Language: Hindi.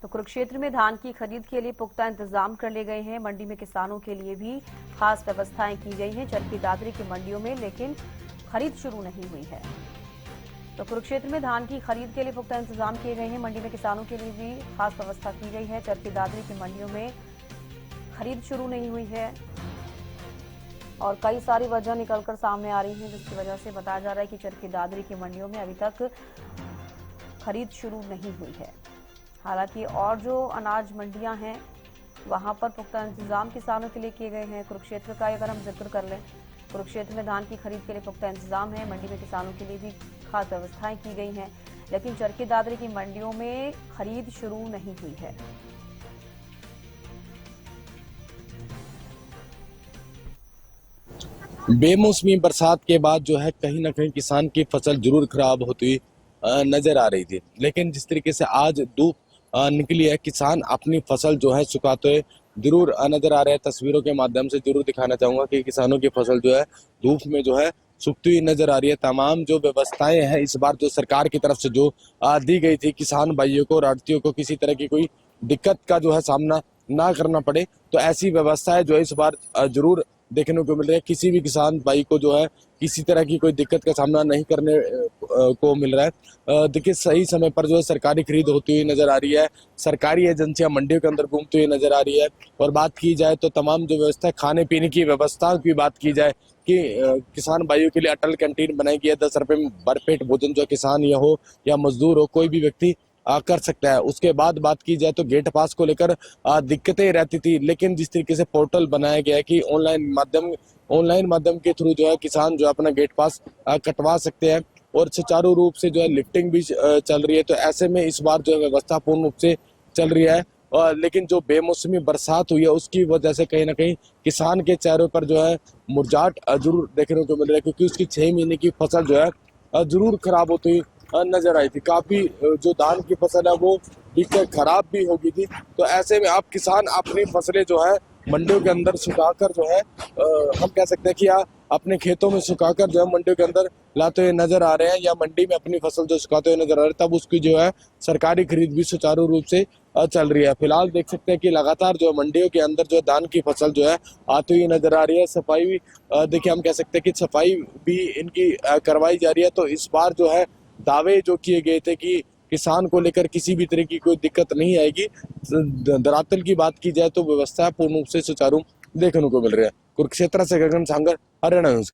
तो कुरुक्षेत्र में धान की खरीद के लिए पुख्ता इंतजाम कर लिए गए हैं। मंडी में किसानों के लिए भी खास व्यवस्थाएं की गई हैं। चरखी दादरी की मंडियों में लेकिन खरीद शुरू नहीं हुई है। तो कुरुक्षेत्र में धान की खरीद के लिए पुख्ता इंतजाम किए गए हैं। मंडी में किसानों के लिए भी खास व्यवस्था की गई है। चरखी दादरी की मंडियों में खरीद शुरू नहीं हुई है और कई सारी वजह निकलकर सामने आ रही हैं, जिसकी वजह से बताया जा रहा है कि चरखी दादरी की मंडियों में अभी तक खरीद शुरू नहीं हुई है। हालांकि और जो अनाज मंडियां हैं वहां पर पुख्ता इंतजाम किसानों के लिए किए गए हैं। कुरुक्षेत्र का अगर हम जिक्र कर लें, कुरुक्षेत्र में धान की खरीद के लिए पुख्ता इंतजाम है। मंडी में किसानों के लिए भी खास व्यवस्थाएं की गई हैं, लेकिन चरखी दादरी की मंडियों में खरीद शुरू नहीं हुई है। बेमौसमी बरसात के बाद जो है कहीं ना कहीं किसान की फसल जरूर खराब होती नजर आ रही थी, लेकिन जिस तरीके से आज धूप निकली है, किसान अपनी फसल जो है सुखाते हुए जरूर नजर आ रहे हैं। तस्वीरों के माध्यम से जरूर दिखाना चाहूंगा कि किसानों की फसल जो है धूप में जो है सूखती हुई नजर आ रही है। तमाम जो व्यवस्थाएं हैं इस बार जो सरकार की तरफ से जो दी गई थी, किसान भाइयों को और आड़तियों को किसी तरह की कोई दिक्कत का जो है सामना ना करना पड़े, तो ऐसी व्यवस्थाएं जो है इस बार जरूर देखने को मिल रही है। किसी भी किसान भाई को जो है किसी तरह की कोई दिक्कत का सामना नहीं करने को मिल रहा है। देखिए, सही समय पर जो है सरकारी खरीद होती हुई नजर आ रही है। सरकारी एजेंसियां मंडियों के अंदर घूमती हुई नजर आ रही है। और बात की जाए तो तमाम जो व्यवस्था, खाने पीने की व्यवस्था की बात की जाए कि किसान भाइयों के लिए अटल कैंटीन बनाई गई है। 10 रुपए में भरपेट भोजन जो किसान या हो या मजदूर हो, कोई भी व्यक्ति कर सकता है। उसके बाद बात की जाए तो गेट पास को लेकर दिक्कतें रहती थी, लेकिन जिस तरीके से पोर्टल बनाया गया है कि ऑनलाइन माध्यम के थ्रू जो है किसान जो अपना गेट पास कटवा सकते हैं और सुचारू रूप से जो है लिफ्टिंग भी चल रही है। तो ऐसे में इस बार जो है व्यवस्था पूर्ण रूप से चल रही है। लेकिन जो बेमौसमी बरसात हुई है उसकी वजह से कहीं ना कहीं किसान के चेहरों पर जो है मुरझाहट जरूर देखने को मिल रहा है, क्योंकि उसकी 6 महीने की फसल जो है जरूर खराब होती हुई नजर आई थी। काफी जो धान की फसल है वो बिककर खराब भी हो गई थी। तो ऐसे में आप किसान अपनी फसलें जो है मंडियों के अंदर सुखाकर जो है हम कह सकते हैं कि अपने खेतों में सुखाकर जो है मंडियों के अंदर लाते हुए नजर आ रहे हैं, या मंडी में अपनी फसल जो सुखाते हुए नजर आ रहे हैं, तब उसकी जो है सरकारी खरीद भी सुचारू रूप से चल रही है। फिलहाल देख सकते हैं कि लगातार जो मंडियों के अंदर जो धान की फसल जो है आती हुई नजर आ रही है। सफाई भी देखिए, हम कह सकते हैं कि सफाई भी इनकी करवाई जा रही है। तो इस बार जो है दावे जो किए गए थे कि किसान को लेकर किसी भी तरह की कोई दिक्कत नहीं आएगी, धरातल की बात की जाए तो व्यवस्था पूर्ण रूप से सुचारू देखने को मिल रही है। कुरुक्षेत्र से गगन सांगर, हरियाणा न्यूज।